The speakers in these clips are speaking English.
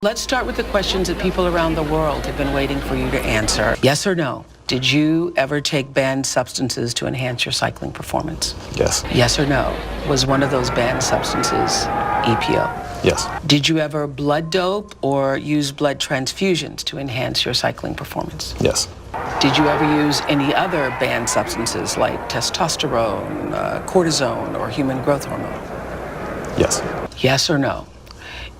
Let's start with the questions that people around the world have been waiting for you to answer. Yes or no? Did you ever take banned substances to enhance your cycling performance? Yes. Yes or no? Was one of those banned substances EPO? Yes. Did you ever blood dope or use blood transfusions to enhance your cycling performance? Yes. Did you ever use any other banned substances like testosterone, cortisone, or human growth hormone? Yes. Yes or no?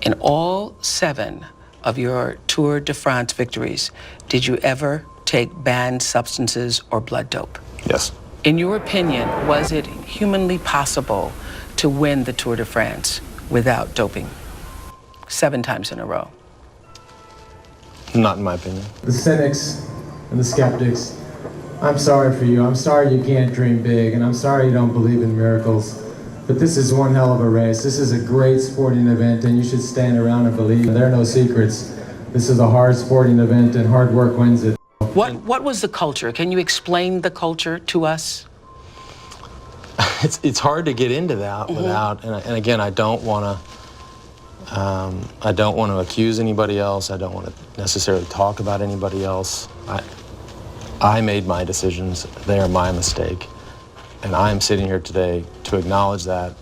In all 7 of your Tour de France victories, did you ever take banned substances or blood dope? Yes. In your opinion, was it humanly possible to win the Tour de France without doping 7 times in a row? Not in my opinion. The cynics and the skeptics, I'm sorry for you. I'm sorry you can't dream big, and I'm sorry you don't believe in miracles. But this is one hell of a race. This is a great sporting event, and you should stand around and believe. There are no secrets. This is a hard sporting event, and hard work wins it. What was the culture? Can you explain the culture to us? It's hard to get into that without, and again, I don't want to accuse anybody else. I don't want to necessarily talk about anybody else. I made my decisions. They are my mistake. And I'm sitting here today to acknowledge that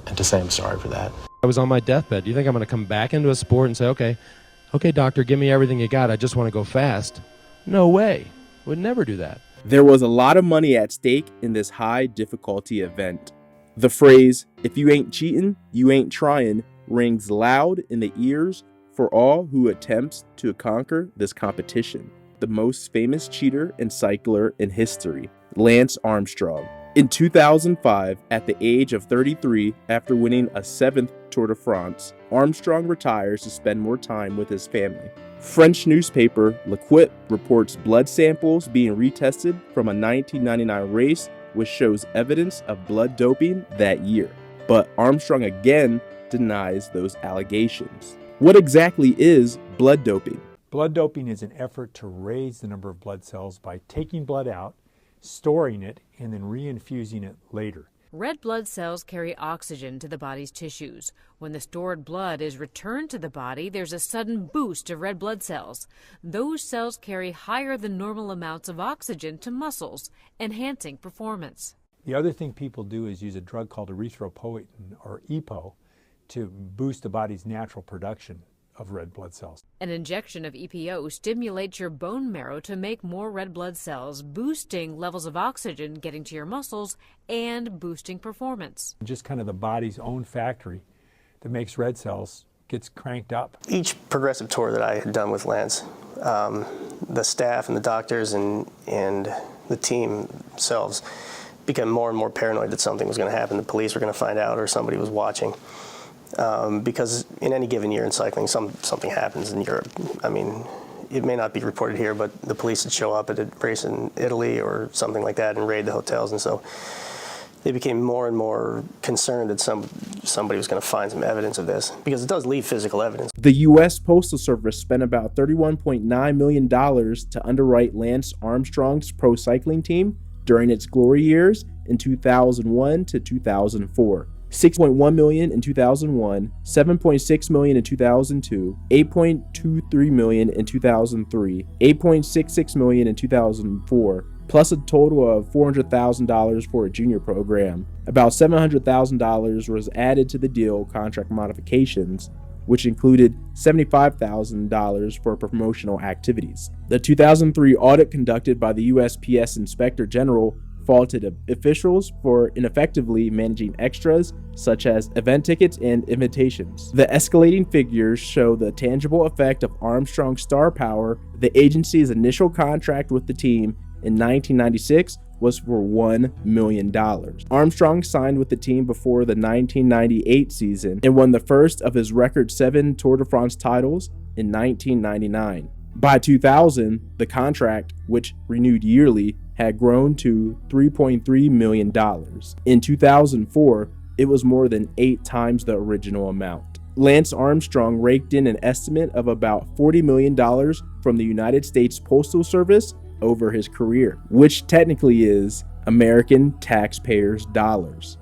and to say I'm sorry for that. I was on my deathbed. Do you think I'm going to come back into a sport and say, okay, doctor, give me everything you got. I just want to go fast? No way. Would never do that. There was a lot of money at stake in this high difficulty event. The phrase, "if you ain't cheating, you ain't trying," rings loud in the ears for all who attempts to conquer this competition. The most famous cheater and cycler in history, Lance Armstrong. In 2005, at the age of 33, after winning a 7th Tour de France, Armstrong retires to spend more time with his family. French newspaper L'Equipe reports blood samples being retested from a 1999 race, which shows evidence of blood doping that year. But Armstrong again denies those allegations. What exactly is blood doping? Blood doping is an effort to raise the number of blood cells by taking blood out, storing it, and then reinfusing it later. Red blood cells carry oxygen to the body's tissues. When the stored blood is returned to the body, there's a sudden boost of red blood cells. Those cells carry higher than normal amounts of oxygen to muscles, enhancing performance. The other thing people do is use a drug called erythropoietin, or EPO, to boost the body's natural production of red blood cells. An injection of EPO stimulates your bone marrow to make more red blood cells, boosting levels of oxygen getting to your muscles and boosting performance. Just kind of the body's own factory that makes red cells gets cranked up. Each progressive tour that I had done with Lance, the staff and the doctors and the team themselves became more and more paranoid that something was going to happen. The police were going to find out or somebody was watching. Because in any given year in cycling, something happens in Europe. I mean, it may not be reported here, but the police would show up at a race in Italy or something like that and raid the hotels, and so they became more and more concerned that somebody was going to find some evidence of this, because it does leave physical evidence. The U.S. Postal Service spent about $31.9 million to underwrite Lance Armstrong's pro cycling team during its glory years in 2001 to 2004. $6.1 million in 2001, $7.6 million in 2002, $8.23 million in 2003, $8.66 million in 2004, plus a total of $400,000 for a junior program. About $700,000 was added to the deal contract modifications, which included $75,000 for promotional activities. The 2003 audit conducted by the USPS Inspector General faulted officials for ineffectively managing extras such as event tickets and invitations. The escalating figures show the tangible effect of Armstrong's star power. The agency's initial contract with the team in 1996 was for $1 million. Armstrong signed with the team before the 1998 season and won the first of his record 7 Tour de France titles in 1999. By 2000, the contract, which renewed yearly, had grown to $3.3 million. In 2004, it was more than 8 times the original amount. Lance Armstrong raked in an estimate of about $40 million from the United States Postal Service over his career, which technically is American taxpayers' dollars.